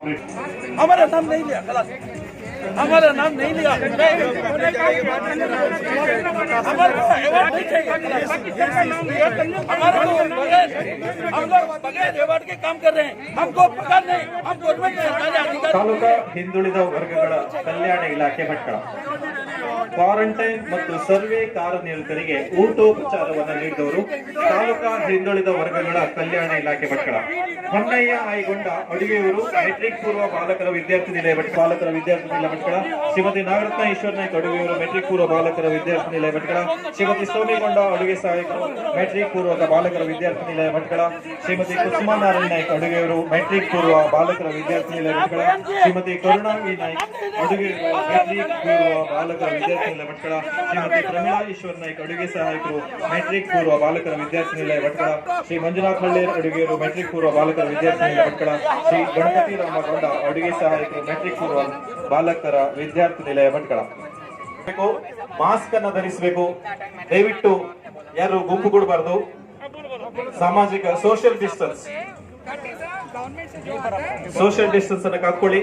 हमारा नाम नहीं लिया, गलत, हमारा नाम नहीं लिया, हमारा अवार्ड नहीं चाहिए, हमारा हम लोग बगैर अवार्ड के काम कर रहे हैं, हमको पगार नहीं, हम गवर्नमेंट सरकारी अधिकारी। ತಾಲೂಕಾ ಹಿಂದುಳಿದ ವರ್ಗಗಳ ಕಲ್ಯಾಣ ಇಲಾಖೆ ಭಟ್ಕಳ ಕ್ವಾರಂಟೈನ್ ಮತ್ತು ಸರ್ವೆ ಕಾರ್ಯನಿರತರಿಗೆ ಊಟೋಪಚಾರವನ್ನು ನೀಡಿದವರು ತಾಲೂಕಾ ಹಿಂದುಳಿದ ವರ್ಗಗಳ ಕಲ್ಯಾಣ ಇಲಾಖೆ ಭಟ್ಕಳ. ಹೊನ್ನಯ್ಯ ಆಯ್ಗೊಂಡ ಅಡುಗೆಯವರು ಮೆಟ್ರಿಕ್ ಪೂರ್ವ ಬಾಲಕರ ವಿದ್ಯಾರ್ಥಿ ನಿಲಯ ಭಟ್ಕಳ. ಶ್ರೀಮತಿ ನಾಗರತ್ನ ಈಶ್ವರ ನಾಯ್ಕ ಅಡುಗೆಯವರು ಮೆಟ್ರಿಕ್ ಪೂರ್ವ ಬಾಲಕರ ವಿದ್ಯಾರ್ಥಿ ನಿಲಯ ಭಟ್ಕಳ. ಶ್ರೀಮತಿ ಸೋಮಿಗೊಂಡ ಅಡುಗೆ ಸಹಾಯಕರು ಮೆಟ್ರಿಕ್ ಪೂರ್ವಕ ಬಾಲಕರ ವಿದ್ಯಾರ್ಥಿ ನಿಲಯ ಭಟ್ಕಳ. ಶ್ರೀಮತಿ ಕುಸುಮಾನಾರಾಯಣ ನಾಯ್ಕ ಅಡುಗೆಯವರು ಮೆಟ್ರಿಕ್ ಪೂರ್ವ ಬಾಲಕರ ವಿದ್ಯಾರ್ಥಿ ನಿಲಯ ಭಟ್ಕಳ. ಶ್ರೀಮತಿ ಕರುಣಾ ವಿ ನಾಯ್ಕ ಅಡುಗೆಯವರು ಮೆಟ್ರಿಕ್ ಪೂರ್ವ ಬಾಲಕರ ವಿದ್ಯಾರ್ಥಿ ನಿಲಯ ಭಟ್ಕಳ. ಶ್ರೀಮತಿ ಪ್ರಮೀಳಾ ಈಶ್ವರ ನಾಯ್ಕ ಅಡುಗೆ ಸಹಾಯಕರು ಮೆಟ್ರಿಕ್ ಪೂರ್ವ ಬಾಲಕರ ವಿದ್ಯಾರ್ಥಿ ನಿಲಯ ಭಟ್ಕಳ. ಶ್ರೀ ಮಂಜುನಾಥ್ ಹಳ್ಳೇರ್ ಅಡುಗೆಯವರು ಮೆಟ್ರಿಕ್ ಪೂರ್ವ ಬಾಲಕರ ವಿದ್ಯಾರ್ಥಿ ನಿಲಯ ಭಟ್ಕಳ. ಶ್ರೀ ಗಣಪತಿ ರಾಮಗೊಂಡ ಅಡುಗೆ ಸಹಾಯಕರು ಮೆಟ್ರಿಕ್ ಪೂರ್ವ ಬಾಲಕರ ವಿದ್ಯಾರ್ಥಿ ನಿಲಯ ಭಟ್ಕಳ. ಮಾಸ್ಕ್ ಅನ್ನು ಧರಿಸಬೇಕು, ದಯವಿಟ್ಟು ಯಾರು ಗುಂಪು ಕೊಡಬಾರದು, ಸಾಮಾಜಿಕ ಸೋಷಿಯಲ್ ಡಿಸ್ಟೆನ್ಸ್ ಅನ್ನು ಕಾಯ್ದುಕೊಳ್ಳಿ,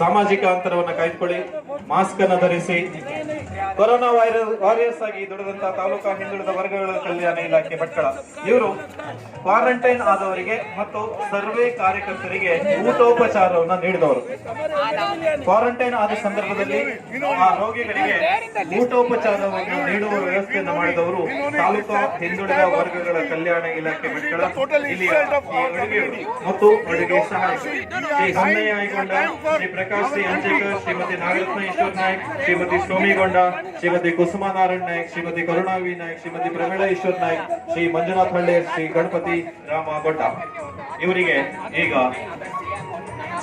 ಸಾಮಾಜಿಕ ಅಂತರವನ್ನು ಕಾಯ್ದುಕೊಳ್ಳಿ, ಮಾಸ್ಕ್ ಅನ್ನು ಧರಿಸಿ. ಕೊರೋನಾ ವಾರಿಯರ್ಸ್ ಆಗಿ ದುಡಿದಂತಹ ತಾಲೂಕಾ ಹಿಂದುಳಿದ ವರ್ಗಗಳ ಕಲ್ಯಾಣ ಇಲಾಖೆ ಭಟ್ಕಳ ಇವರು ಕ್ವಾರಂಟೈನ್ ಆದವರಿಗೆ ಮತ್ತು ಸರ್ವೆ ಕಾರ್ಯಕರ್ತರಿಗೆ ಊಟೋಪಚಾರವನ್ನು ನೀಡಿದವರು. ಕ್ವಾರಂಟೈನ್ ಆದ ಸಂದರ್ಭದಲ್ಲಿ ಆ ರೋಗಿಗಳಿಗೆ ಊಟೋಪಚಾರವನ್ನು ನೀಡುವ ವ್ಯವಸ್ಥೆಯನ್ನು ಮಾಡಿದವರು ತಾಲೂಕಾ ಹಿಂದುಳಿದ ವರ್ಗಗಳ ಕಲ್ಯಾಣ ಇಲಾಖೆ ಭಟ್ಕಳ. ಇಲ್ಲಿಯ ಮತ್ತು ಅಡುಗೆ ಸಹಾಯಕ ಶ್ರೀ ಹೊನ್ನಯ್ಯ ಆಯ್ಗೊಂಡ, ಶ್ರೀ ಪ್ರಕಾಶ್ ಶ್ರೀ ಅಂಜೇಕರ್, ಶ್ರೀಮತಿ ನಾಗರತ್ನ ಈಶ್ವರ್ ನಾಯ್ಕ್, ಶ್ರೀಮತಿ ಸೋಮಿಗೊಂಡ, ಶ್ರೀಮತಿ ಕುಸುಮಾನಾರಾಯಣ ನಾಯ್ಕ್, ಶ್ರೀಮತಿ ಕರುಣಾ ವಿ ನಾಯ್ಕ್, ಶ್ರೀಮತಿ ಪ್ರಮೀಳಾ ಈಶ್ವರ್ ನಾಯ್ಕ್, ಶ್ರೀ ಮಂಜುನಾಥ್ ಹಳ್ಳೇರ್, ಶ್ರೀ ಗಣಪತಿ ರಾಮಗೊಂಡ ಇವರಿಗೆ ಈಗ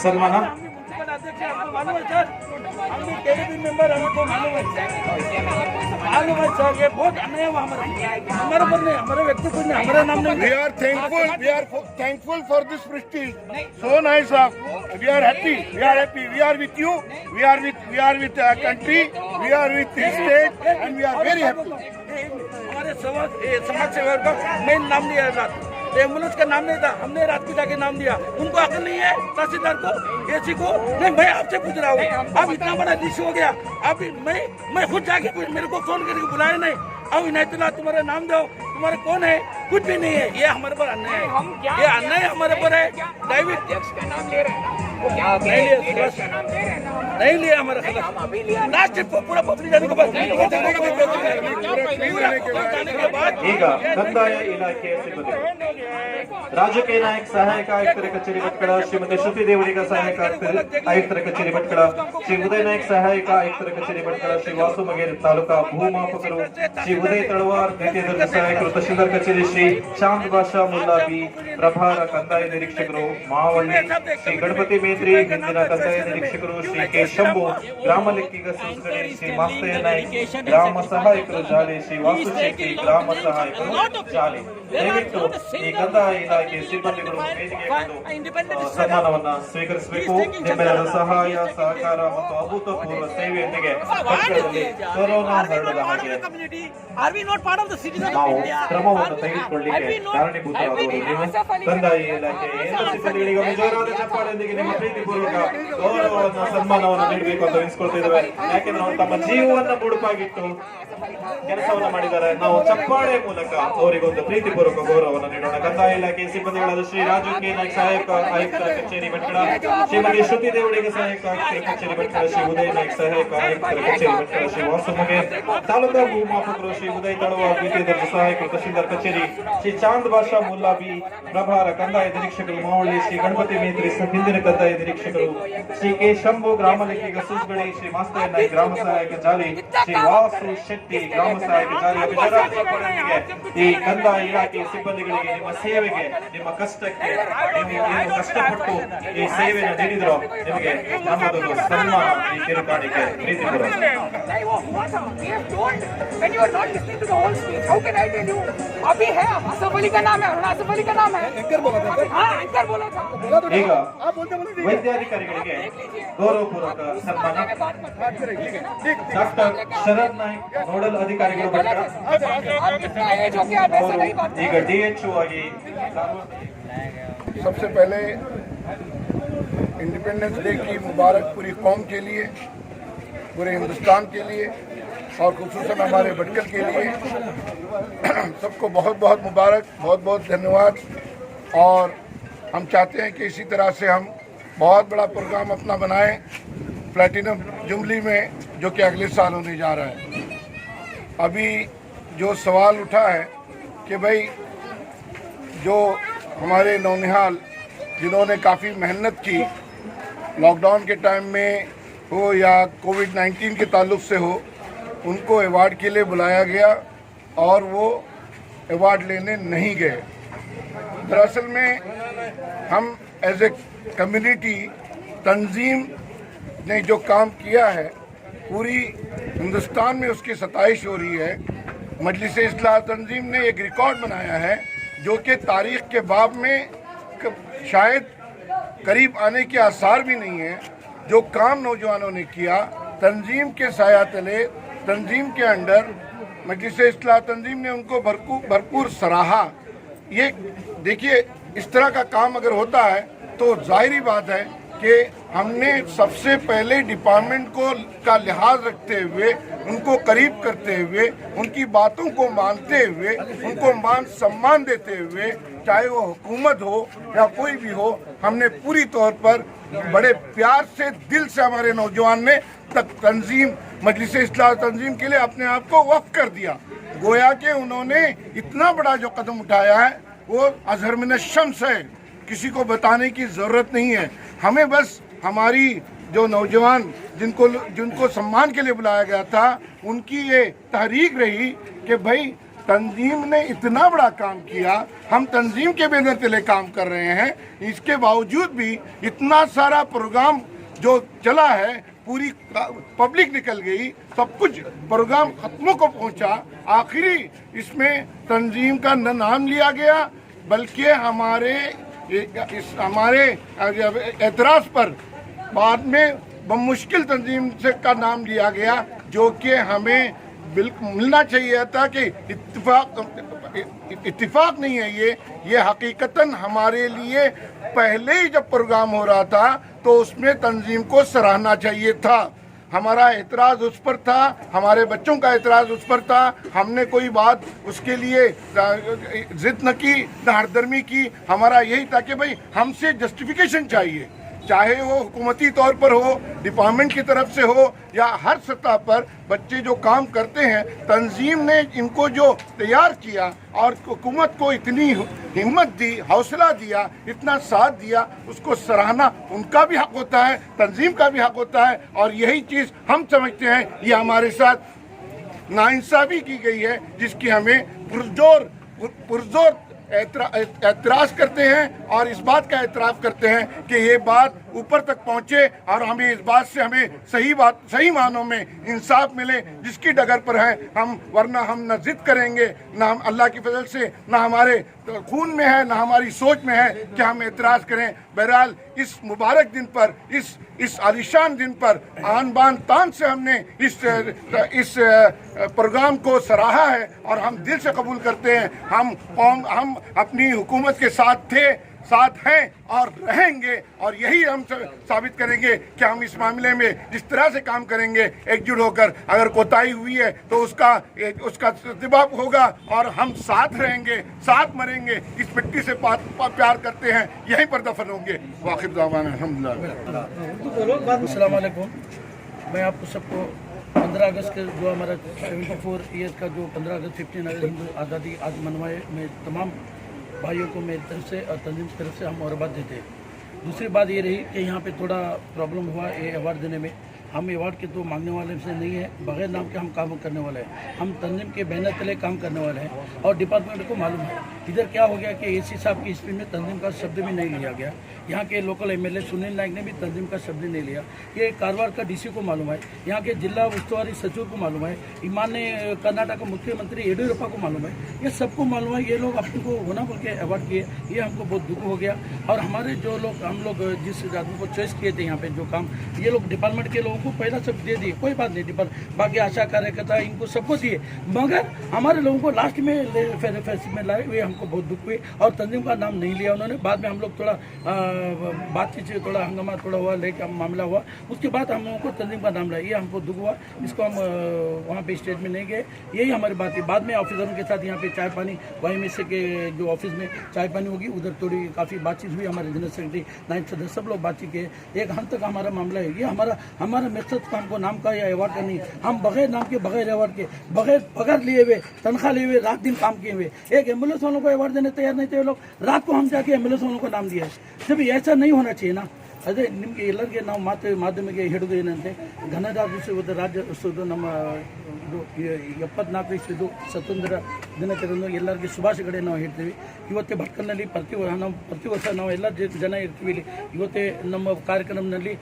ಸನ್ಮಾನ. बहुत अन्याय हमारे पर नहीं, हमारे व्यक्ति कुछ नहीं, हमारा नाम नहीं. We are thankful for this prestige. So nice of. We are happy. We are with you. We are with country. We are with the state, and we are very happy. हमारे समाज सेवक का मेन नाम लिया रात, ambulance का नाम नहीं था, हमने रात को जाके नाम दिया. उनको अकल नहीं है, तहसीलदार को, एसी को. नहीं, मैं आपसे पूछ रहा हूँ, अब इतना बड़ा इश्यू हो गया, अब मैं खुद जाके मेरे को फोन करके बुलाया नहीं, अब इनायतुल्ला तुम्हारा नाम दो, तुम्हारे कौन है, कुछ भी नहीं है. ये हमारे पर अन्याय है, ये अन्याय हमारे पर है. दैविक नहीं लिया हमारा लास्ट पूरा पब्लिक जाने के बाद ಈಗ ಕಂದಾಯ ಇಲಾಖೆಯ ಸಿಬ್ಬಂದಿ ರಾಜಕೀಯ ನಾಯಕ್ ಸಹಾಯಕ ಆಯುಕ್ತರ ಕಚೇರಿ ಭಟ್ಕಳ, ಶ್ರೀಮತಿ ಶ್ರುತಿ ದೇವಡಿಗ ಸಹಾಯಕ ಆಯುಕ್ತರ ಕಚೇರಿ ಭಟ್ಕಳ, ಶ್ರೀ ಉದಯ ನಾಯಕ್ ಸಹಾಯಕ ಆಯುಕ್ತರ ಕಚೇರಿ ಭಟ್ಕಳ, ಶ್ರೀ ವಾಸು ಮಗೇರಿ ತಾಲೂಕಾ ಭೂಮಾಪಕರು, ಶ್ರೀ ಉದಯ್ ತಳವಾರ್ ದ್ವಿತೀಯ ದರ್ಜೆ ಸಹಾಯಕರು ತಹಶೀಲ್ದಾರ್ ಕಚೇರಿ, ಶ್ರೀ ಶಾಂತ್ ಬಾಷಾ ಮುಲ್ಲಾಬಿ ಪ್ರಭಾರ ಕಂದಾಯ ನಿರೀಕ್ಷಕರು ಮಾವಳ್ಳಿ, ಶ್ರೀ ಗಣಪತಿ ಮೇತ್ರಿ ಹಿಂದಿನ ಕಂದಾಯ ನಿರೀಕ್ಷಕರು, ಶ್ರೀ ಕೆ ಶಂಭು ಗ್ರಾಮ ಲೆಕ್ಕಿಗ ಸಂಸ್ಕರಣೆ, ಶ್ರೀ ಮಾಸ್ತಯ್ಯ ನಾಯ್ಕ್ ಗ್ರಾಮ ಸಹಾಯಕರು ಜಾಲಿ, ಶ್ರೀ ವಾಸು ಶೆಟ್ಟಿ ಗ್ರಾಮ ಸಹಾಯಕರು ಜಾಲಿ. ದಯವಿಟ್ಟು ಈ ಕಂದಾಯ ಇಲಾಖೆ ಸಿಬ್ಬಂದಿಗಳು ವೇದಿಕೆ ಸನ್ಮಾನವನ್ನ ಸ್ವೀಕರಿಸಬೇಕು. ನಿಮ್ಮೆಲ್ಲರ ಸಹಾಯ ಸಹಕಾರ ಮತ್ತು ಅಭೂತಪೂರ್ವ ಸೇವೆಯೊಂದಿಗೆ ಭಟ್ಕಳದಲ್ಲಿ ಕೊರೋನಾ ಹರಡದ ಹಾಗೆ ನಾವು ಕ್ರಮವನ್ನು ತೆಗೆದುಕೊಳ್ಳಲಿಕ್ಕೆ ಕಾರಣೀಭೂತರಾದವರು ನೀವು. ಕಂದಾಯ ಇಲಾಖೆ ಎಲ್ಲ ಸಿಬ್ಬಂದಿಗಳಿಗೆ ಜೋರಾದ ಚಪ್ಪಾಳೆಯೊಂದಿಗೆ ನಿಮ್ಮ ಪ್ರೀತಿಪೂರ್ವಕ ಗೌರವವನ್ನು ಸನ್ಮಾನವನ್ನು ನೀಡಬೇಕು ಅಂತ ಎನಿಸ್ಕೊಳ್ತಾ ಇದ್ದೇವೆ. ಯಾಕೆಂದ್ರೆ ಅವರು ತಮ್ಮ ಜೀವವನ್ನು ಮುಡುಪಾಗಿಟ್ಟು ಕೆಲಸವನ್ನು ಮಾಡಿದ್ದಾರೆ. ನಾವು ಚಪ್ಪಾಳೆ ಮೂಲಕ ಅವರಿಗೊಂದು ಪ್ರೀತಿಪೂರ್ವಕ ಗೌರವವನ್ನು ನೀಡೋಣ. ಕಂದಾಯ ಇಲಾಖೆ ಸಿಬ್ಬಂದಿಗಳಾದ ಶ್ರೀ ರಾಜು ಕೆ ನಾಯ್ಕ್ ಸಹಾಯಕ ಆಯುಕ್ತರ ಕಚೇರಿ ಭಟ್ಕಳ, ಶ್ರೀಮತಿ ಶ್ರುತಿ ದೇವಡಿಗ ಸಹಾಯಕ ಆಯುಕ್ತರ ಕಚೇರಿ ಭಟ್ಕಳ, ಶ್ರೀ ಉದಯ ನಾಯ್ಕ್ ಸಹಾಯಕ ಆಯುಕ್ತರ ಕಚೇರಿ ಭಟ್ಕಳ, ಶ್ರೀ ವಾಸು ಮಗೇರ್ ತಾಲೂಕಾ ಭೂಮಾಪಕರು, ಶ್ರೀ ಉದಯ್ ತಳವಾರ್ ದ್ವಿತೀಯ ದರ್ಜೆ ಸಹಾಯಕರು ತಹಶೀಲ್ದಾರ್ ಕಚೇರಿ, ಶ್ರೀ ಚಾಂದ್ ಬಾಷಾ ಮುಲ್ಲಾಬಿ ಪ್ರಭಾರ ಕಂದಾಯ ನಿರೀಕ್ಷಕರು ಮಾವಳ್ಳಿ, ಶ್ರೀ ಗಣಪತಿ ಮೇತ್ರಿ ಹಿಂದಿನ ಕಂದಾಯ ನಿರೀಕ್ಷಕರು, ಶ್ರೀ ಕೆ ಶಂಭು ಗ್ರಾಮ ಲೆಕ್ಕಿಗ ಸೂಸ್ಗಳಿ, ಶ್ರೀ ಮಾಸ್ತಯ್ಯ ನಾಯ್ಕ್ ಗ್ರಾಮ ಸಹಾಯಕ ಜಾಲಿ, ಶ್ರೀ ವಾಸು ಶೆಟ್ಟಿ ಗ್ರಾಮ ಸಹಾಯಕ ಜಾಲಿ. ಈ ಕಂದಾಯ ಇಲಾಖೆ ಸಿಬ್ಬಂದಿಗಳಿಗೆ ನಿಮ್ಮ ಸೇವೆಗೆ, ನಿಮ್ಮ ಕಷ್ಟಕ್ಕೆ, ನೀವು ಏನು ಕಷ್ಟಪಟ್ಟು ಈ ಸೇವೆಯನ್ನು ನೀಡಿದ್ರೋ ನಿಮಗೆ ನಮ್ಮದೊಂದು ಸನ್ಮಾನ, ಈ ಕಿರುಕಾಣಿಕೆ ಪ್ರೀತಿಪೂರ್ವಕ. ಈಗ ವೈದ್ಯಾಧಿಕಾರಿಗಳಿಗೆ ಗೌರವಪೂರ್ವಕ ಸನ್ಮಾನ. ಡಾಕ್ಟರ್ ಶರದ್ ನಾಯ್ಕ್ ನೋಡಲ್ ಅಧಿಕಾರಿಗಳು ಭಟ್ಕಳ, ಈಗ DHO ಆಗಿ सबसे पहले इंडिपेंडेंस डे की मुबारक पूरी कौम के लिए, पूरे हिंदुस्तान के लिए और खुसूसन हमारे भटकल के लिए सबको बहुत बहुत मुबारक, बहुत बहुत धन्यवाद। और हम चाहते हैं कि इसी तरह से हम बहुत बड़ा प्रोग्राम अपना बनाएं प्लैटिनम जुबली में, जो कि अगले साल होने जा रहा है। अभी जो सवाल उठा है कि भाई जो हमारे नौनिहाल जिन्होंने काफ़ी मेहनत की लॉकडाउन के टाइम में हो या कोविड-19 के ताल्लुक से हो, उनको अवार्ड के लिए बुलाया गया और वो अवार्ड लेने नहीं गए। दरअसल में हम एज ए कम्युनिटी तंजीम ने जो काम किया है, पूरी हिंदुस्तान में उसकी सताइश हो रही है। मजलिस इस्लाह तंजीम ने एक रिकॉर्ड बनाया है जो कि तारीख़ के बाब में शायद करीब आने के आसार भी नहीं है। जो काम नौजवानों ने किया तंजीम के साया तले, तंजीम के अंडर, मजलिस इस्लाह तंजीम ने उनको भरपूर सराहा। ये देखिए, इस तरह का काम अगर होता है तो जाहिर बात है कि हमने सबसे पहले डिपार्टमेंट को का लिहाज रखते हुए, उनको करीब करते हुए, उनकी बातों को मानते हुए, उनको मान सम्मान देते हुए, चाहे वो हुकूमत हो या कोई भी हो, हमने पूरी तौर पर बड़े प्यार से, दिल से हमारे नौजवान ने तंजीम मजलिस इस्लाह तंजीम के लिए अपने आप को वक्फ कर दिया। गोया कि उन्होंने इतना बड़ा जो कदम उठाया है वो अज़हर मिन अश-शम्स है, किसी को बताने की ज़रूरत नहीं है। हमें बस हमारी जो नौजवान जिनको सम्मान के लिए बुलाया गया था, उनकी ये तहरीक रही कि भाई तंजीम ने इतना बड़ा काम किया, हम तंजीम के बैनर तले काम कर रहे हैं, इसके बावजूद भी इतना सारा प्रोग्राम जो चला है, पूरी पब्लिक निकल गई, सब कुछ प्रोग्राम खत्मों को पहुंचा। आखिरी इसमें तंजीम का न नाम लिया गया, बल्कि हमारे एतराज़ पर बाद में बमुश्किल तंजीम से का नाम लिया गया, जो कि हमें बिल्कुल मिलना चाहिए था कि इत्तिफाक नहीं है ये हकीकतन हमारे लिए पहले ही जब प्रोग्राम हो रहा था तो उसमें तंजीम को सराहना चाहिए था। हमारा एतराज़ उस पर था, हमारे बच्चों का एतराज़ उस पर था। हमने कोई बात उसके लिए जिद न की, न हरदर्मी की। हमारा यही था कि भाई हमसे जस्टिफिकेशन चाहिए, चाहे वो हुकूमती तौर पर हो, डिपार्टमेंट की तरफ से हो या हर सतह पर। बच्चे जो काम करते हैं, तंजीम ने इनको जो तैयार किया और हुकूमत को इतनी हिम्मत दी, हौसला दिया, इतना साथ दिया, उसको सराहना उनका भी हक होता है, तंजीम का भी हक होता है। और यही चीज़ हम समझते हैं ये हमारे साथ नाइंसाफ़ी की गई है, जिसकी हमें पुरजोर एतराज़ करते हैं और इस बात का एतराफ़ करते हैं कि ये बात ऊपर तक पहुँचे और हमें इस बात से हमें सही मानों में इंसाफ मिले, जिसकी डगर पर है हम। वरना हम न जिद करेंगे, न हम अल्लाह की फजल से, न हमारे खून में है, न हमारी सोच में है कि हम एतराज़ करें। बहरहाल इस मुबारक दिन पर, इस आलिशान दिन पर आन बान तान से हमने इस प्रोग्राम को सराहा है और हम दिल से कबूल करते हैं। हम अपनी हुकूमत के साथ हैं और रहेंगे, और यही हम साबित करेंगे कि हम इस मामले में जिस तरह से काम करेंगे एकजुट होकर। अगर कोताही हुई है तो उसका जवाब होगा और हम साथ रहेंगे, साथ मरेंगे। इस मिट्टी से प्यार करते हैं, यहीं पर दफन होंगे। वाखिर दावाना अल्हम्दुलिल्लाह। अस्सलाम वालेकुम। मैं आपको सबको 15 अगस्त के जो हमारा 74 ईयर का जो 15 अगस्त 15 अगस्त हिंदू आज़ादी आज मनवाए, मैं तमाम भाइयों को मेरी तरफ से और तंजीम की तरफ से हम मुबारकबाद देते हैं। दूसरी बात ये रही कि यहाँ पे थोड़ा प्रॉब्लम हुआ ये अवार्ड देने में। हम अवार्ड के तो मांगने वाले से नहीं है, बगैर नाम के हम काम करने वाले हैं। हम तंजीम के बैनर तले काम करने वाले हैं और डिपार्टमेंट को मालूम है इधर क्या हो गया कि एसी साहब की हिस्ट्री में तंजीम का शब्द भी नहीं लिया गया। यहाँ के लोकल एमएलए सुनील नाइक ने भी तंजीम का शब्द नहीं लिया। ये कारवार का डीसी को मालूम है, यहाँ के जिला उस्तुवारी सचिव को मालूम है, माननीय कर्नाटक मुख्यमंत्री येडियुरप्पा को मालूम है, ये सबको मालूम है। ये लोग अपने को होना बोल के अवार्ड किए, ये हमको बहुत दुख हो गया। और हमारे जो लोग हम लोग जिस आदमी को चॉइस किए थे यहाँ पे जो काम, ये लोग डिपार्टमेंट के लोगों को पहला सब दे दिए, कोई बात नहीं, पर बाकी आशा कार्यकर्ता इनको सबको दिए, मगर हमारे लोगों को लास्ट में फैसले में लाए हुए हमको बहुत दुख हुई। और तंजीम का नाम नहीं लिया उन्होंने। बाद में हम लोग थोड़ा बातचीत से थोड़ा हंगामा थोड़ा हुआ, लेके मामला हुआ, उसके बाद हम लोगों को तंजीम का नाम लाया, ये हमको दुख हुआ। इसको हम वहाँ पे स्टेज में नहीं गए, यही हमारी बात है। बाद में ऑफिसरों के साथ यहाँ पे चाय पानी YMSA के जो ऑफिस में चाय पानी होगी, उधर थोड़ी काफ़ी बातचीत हुई, हमारे जनरल सेक्रेटरी नायब सदस्य सब लोग बातचीत किए। एक हद तक हमारा मामला है, ये हमारा मकसद का हमको नाम का या अवार्ड का नहीं, हम बगैर नाम के, बगैर अवार्ड के, बगैर पगार लिए हुए, तनख्वाह लिए हुए, रात दिन काम किए हुए, एक एम्बुलेंस वालों को अवार्ड देने तैयार नहीं थे लोग, रात को हम जाके एम्बुलेंस वालों को नाम दिया है। जब ऐसा नहीं होना चाहिए ना। ಅದೇ ನಿಮಗೆ ಎಲ್ಲರಿಗೆ ನಾವು ಮಾಧ್ಯಮಿಗೆ ಹಿಡಿದು ಏನಂತೆ, ಗಣರಾಜ್ಯೋತ್ಸವದ ರಾಜ್ಯೋತ್ಸವದ ನಮ್ಮ ಇದು 74 ಇಸ್ವಿದು ಸ್ವತಂತ್ರ ದಿನಾಚರಣೆ ಎಲ್ಲರಿಗೆ ಶುಭಾಶಯಗಳೇ ನಾವು ಹೇಳ್ತೀವಿ. ಇವತ್ತೇ ಭಟ್ಕಲ್ನಲ್ಲಿ ಪ್ರತಿ ವರ್ಷ ನಾವು ಎಲ್ಲ ಜನ ಇರ್ತೀವಿ ಇಲ್ಲಿ. ಇವತ್ತೇ ನಮ್ಮ ಕಾರ್ಯಕ್ರಮದಲ್ಲಿ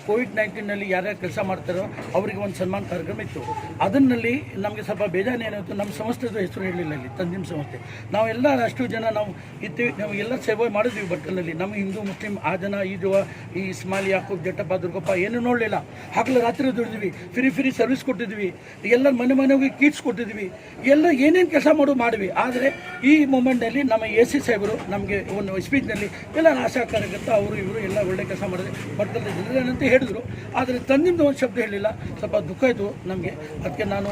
ಕೋವಿಡ್-19ನಲ್ಲಿ ಯಾರ್ಯಾರು ಕೆಲಸ ಮಾಡ್ತಾರೋ ಅವರಿಗೆ ಒಂದು ಸನ್ಮಾನ ಕಾರ್ಯಕ್ರಮ ಇತ್ತು. ಅದನ್ನಲ್ಲಿ ನಮಗೆ ಸ್ವಲ್ಪ ಬೇಜಾರು ಏನಾಯಿತು, ನಮ್ಮ ಸಂಸ್ಥೆದು ಹೆಸರು ಹೇಳಲಿಲ್ಲ ಇಲ್ಲಿ, ತಂಜಿಮ್ ಸಂಸ್ಥೆ. ನಾವೆಲ್ಲ ಅಷ್ಟು ಜನ ನಾವು ಇರ್ತೀವಿ, ನಾವು ಎಲ್ಲ ಸೇವೆ ಮಾಡಿದ್ವಿ ಭಟ್ಕಲ್ನಲ್ಲಿ. ನಮ್ಮ ಹಿಂದೂ ಮುಸ್ಲಿಂ ಆ ಜನ ಈ ಜವ ಈ ಇಸ್ಮಾಯಿಲ್ ಯಾಕೂಬ್ ಜಟ್ಟಪ್ಪ ದುರ್ಗಪ್ಪ ಏನೂ ನೋಡಲಿಲ್ಲ. ಹಗಲು ರಾತ್ರಿ ದುಡಿದ್ವಿ, ಫ್ರೀ ಸರ್ವಿಸ್ ಕೊಟ್ಟಿದ್ವಿ, ಎಲ್ಲ ಮನೆ ಹೋಗಿ ಕಿಟ್ಸ್ ಕೊಟ್ಟಿದ್ವಿ, ಎಲ್ಲ ಏನೇನು ಕೆಲಸ ಮಾಡಿದ್ವಿ. ಆದರೆ ಈ ಮೂಮೆಂಟ್ನಲ್ಲಿ ನಮ್ಮ AC ಸಾಹೇಬರು ನಮಗೆ ಒಂದು ಸ್ಪೀಚ್ನಲ್ಲಿ ಎಲ್ಲ ಆಶಾ ಕಾರ್ಯಕರ್ತ ಅವರು ಇವರು ಎಲ್ಲ ಒಳ್ಳೆ ಕೆಲಸ ಮಾಡಿದ್ರೆ ಭಟ್ಕಲ್ ಜನರೇನಂತ ಹೇಳಿದ್ರು. ಆದರೆ ತಂದಿದ್ದು ಒಂದು ಶಬ್ದ ಹೇಳಿಲ್ಲ, ಸ್ವಲ್ಪ ದುಃಖ ಆಯಿತು ನಮಗೆ. ಅದಕ್ಕೆ ನಾನು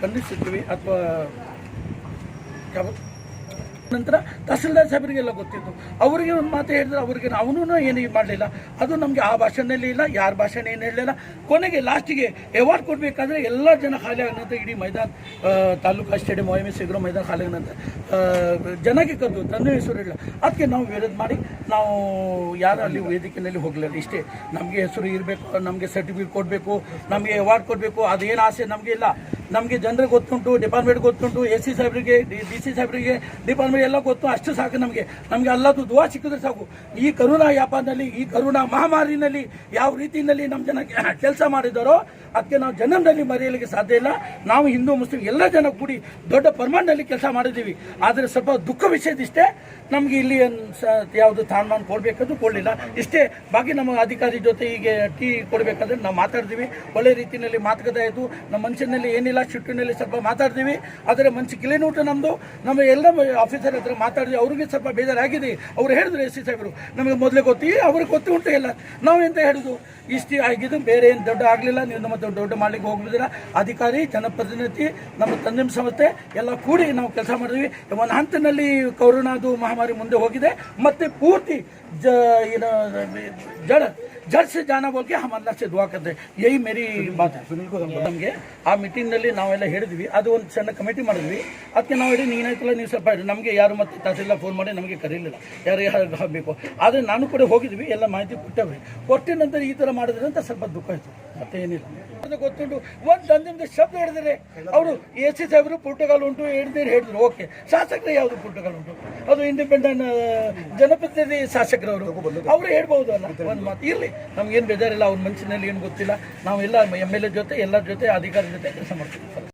ಖಂಡಿಸ್ತೀವಿ. ಅಥವಾ ನಂತರ ತಹಸೀಲ್ದಾರ್ ಸಾಹೇಬರಿಗೆಲ್ಲ ಗೊತ್ತಿತ್ತು, ಅವರಿಗೆ ಒಂದು ಮಾತು ಹೇಳಿದ್ರೆ ಅವ್ರಿಗೆ ಅವನು ಏನು ಮಾಡಲಿಲ್ಲ. ಅದು ನಮಗೆ ಆ ಭಾಷೆನಲ್ಲಿ ಇಲ್ಲ, ಯಾರ ಭಾಷೆನೇ ಏನು ಹೇಳಲಿಲ್ಲ. ಕೊನೆಗೆ ಲಾಸ್ಟಿಗೆ ಅವಾರ್ಡ್ ಕೊಡಬೇಕಾದ್ರೆ ಎಲ್ಲ ಜನ ಖಾಲಿ ಆಗನಂತ, ಇಡೀ ಮೈದಾನ ತಾಲೂಕಾ ಸ್ಟೇಡಿಯಂ YMSA ಇರೋ ಮೈದಾನ ಖಾಲಿ ಆಗನಂತ ಜನಕ್ಕೆ ಕರೆದು ತಂದೆ ಹೆಸರು ಇಲ್ಲ. ಅದಕ್ಕೆ ನಾವು ವಿರೋಧ ಮಾಡಿ ನಾವು ಯಾರು ಅಲ್ಲಿ ವೇದಿಕೆಯಲ್ಲಿ ಹೋಗಲಿಲ್ಲ. ಇಷ್ಟೇ, ನಮಗೆ ಹೆಸರು ಇರಬೇಕು, ನಮಗೆ ಸರ್ಟಿಫಿಕೇಟ್ ಕೊಡಬೇಕು, ನಮಗೆ ಅವಾರ್ಡ್ ಕೊಡಬೇಕು, ಅದೇನು ಆಸೆ ನಮಗೆ ಇಲ್ಲ. ನಮಗೆ ಜನರಿಗೆ ಗೊತ್ತುಂಟು, ಡಿಪಾರ್ಟ್ಮೆಂಟ್ ಗೊತ್ತುಂಟು, AC ಸಾಹೇಬರಿಗೆ, DC ಸಾಹೇಬರಿಗೆ, ಡಿಪಾರ್ಟ್ಮೆಂಟ್ ಎಲ್ಲ ಗೊತ್ತು. ಅಷ್ಟು ಸಾಕು ನಮಗೆ ಅಲ್ಲದು ದುವಾ ಸಿಕ್ಕಿದ್ರೆ ಸಾಕು. ಈ ಕರೋನಾ ವ್ಯಾಪಾರದಲ್ಲಿ, ಈ ಕರೋನಾ ಮಹಾಮಾರಿನಲ್ಲಿ ಯಾವ ರೀತಿಯಲ್ಲಿ ನಮ್ಮ ಜನ ಕೆಲಸ ಮಾಡಿದಾರೋ ಅದಕ್ಕೆ ನಾವು ಜನ್ಮದಲ್ಲಿ ಮರೆಯಲಿಕ್ಕೆ ಸಾಧ್ಯ ಇಲ್ಲ. ನಾವು ಹಿಂದೂ ಮುಸ್ಲಿಂ ಎಲ್ಲ ಜನ ಕೂಡಿ ದೊಡ್ಡ ಪ್ರಮಾಣದಲ್ಲಿ ಕೆಲಸ ಮಾಡಿದ್ದೀವಿ. ಆದರೆ ಸ್ವಲ್ಪ ದುಃಖ ವಿಷಯದಿಷ್ಟೇ, ನಮಗೆ ಇಲ್ಲಿ ಯಾವುದು ಸ್ಥಾನಮಾನ ಕೊಡಬೇಕಾದ್ರೂ ಕೊಡಲಿಲ್ಲ. ಇಷ್ಟೇ. ಬಾಕಿ ನಮ್ಮ ಅಧಿಕಾರಿ ಜೊತೆ ಈಗ ಟೀ ಕೊಡಬೇಕಾದ್ರೆ ನಾವು ಮಾತಾಡ್ತೀವಿ, ಒಳ್ಳೆ ರೀತಿಯಲ್ಲಿ ಮಾತುಕತೆ ಆಯಿತು. ನಮ್ಮ ಮನುಷ್ಯನಲ್ಲಿ ಏನಿಲ್ಲ, ಶಿಫ್ಟಿನಲ್ಲಿ ಸ್ವಲ್ಪ ಮಾತಾಡ್ತೀವಿ. ಆದರೆ ಮನುಷ್ಯ ಕಿಲಿನೂಟ ನಮ್ಮ ಎಲ್ಲ ಆಫೀಸರ್ ಹತ್ರ ಮಾತಾಡಿದ್ವಿ. ಅವ್ರಿಗೆ ಸ್ವಲ್ಪ ಬೇಜಾರಾಗಿದೆ. ಅವ್ರು ಹೇಳಿದ್ರು AC ಸಾಹೇಬರು, ನಮಗೆ ಮೊದಲೇ ಗೊತ್ತಿ, ಅವ್ರಿಗೆ ಗೊತ್ತು ಉಂಟು ಎಲ್ಲ. ನಾವು ಎಂತ ಹೇಳಿದ್ರು, ಇಷ್ಟು ಆಗಿದ್ದು ಬೇರೆ ಏನು ದೊಡ್ಡ ಆಗಲಿಲ್ಲ, ನೀವು ನಮ್ಮ ದೊಡ್ಡ ಮಾಡಲಿಕ್ಕೆ ಹೋಗ್ಬಿದ್ದೀರಾ. ಅಧಿಕಾರಿ, ಜನಪ್ರತಿನಿಧಿ, ನಮ್ಮ ತಂದಿಮ್ ಸಂಸ್ಥೆ ಎಲ್ಲ ಕೂಡಿ ನಾವು ಕೆಲಸ ಮಾಡಿದ್ವಿ. ಒಂದು ಹಂತದಲ್ಲಿ ಕೊರೋನಾದು ಮಹಾಮಾರಿ ಮುಂದೆ ಹೋಗಿದೆ, ಮತ್ತೆ ಪೂರ್ತಿ जड़ से जाना बोल के हम अल्लाह से दुआ करते हैं. यही मेरी बात है. ನಮಗೆ ಆ ಮೀಟಿಂಗ್ನಲ್ಲಿ ನಾವೆಲ್ಲ ಹೇಳಿದ್ವಿ, ಅದು ಒಂದು ಸಣ್ಣ ಕಮಿಟಿ ಮಾಡಿದ್ವಿ. ಅದಕ್ಕೆ ನಾವು ಹೇಳಿ ನೀನಾಯ್ತಲ್ಲ, ನೀವು ಸ್ವಲ್ಪ ನಮಗೆ ಯಾರು ಮತ್ತೆ ತಹಸೀಲ್ದಾರ್ ಫೋನ್ ಮಾಡಿ ನಮಗೆ ಕರೀಲಿಲ್ಲ, ಯಾರು ಆಗಬೇಕು. ಆದರೆ ನಾನು ಕೂಡ ಹೋಗಿದ್ವಿ, ಎಲ್ಲ ಮಾಹಿತಿ ಕೊಟ್ಟಿದ ನಂತರ ಈ ಥರ ಮಾಡಿದ್ರೆ ಅಂತ ಸ್ವಲ್ಪ ದುಃಖ ಆಯಿತು, ಮತ್ತೆ ಏನಿಲ್ಲ. ಅದು ಗೊತ್ತುಂಟು. ಒಂದು ತಂದಿದ್ದು ಶಬ್ದ ಹೇಳಿದ್ರೆ ಅವರು AC ಸಾಹೇಬರು ಪುರ್ತಗಾಲ್ ಉಂಟು ಹೇಳಿದ್ರು. ಓಕೆ, ಶಾಸಕರು ಯಾವುದು ಪುರ್ತಗಾಲ್ ಉಂಟು? ಅದು ಇಂಡಿಪೆಂಡೆಂಟ್ ಜನಪ್ರತಿನಿಧಿ ಶಾಸಕರವರು, ಅವರು ಹೇಳ್ಬೋದು ಅಲ್ಲ ಒಂದು ಮಾತು. ಇರಲಿ, ನಮ್ಗೇನು ಬೇಜಾರಿಲ್ಲ. ಅವ್ರ ಮನಸ್ಸಿನಲ್ಲಿ ಏನು ಗೊತ್ತಿಲ್ಲ. ನಾವೆಲ್ಲ MLA ಜೊತೆ ಎಲ್ಲರ ಜೊತೆ ಅಧಿಕಾರಿ ಜೊತೆ ಕೆಲಸ ಮಾಡ್ತೀವಿ.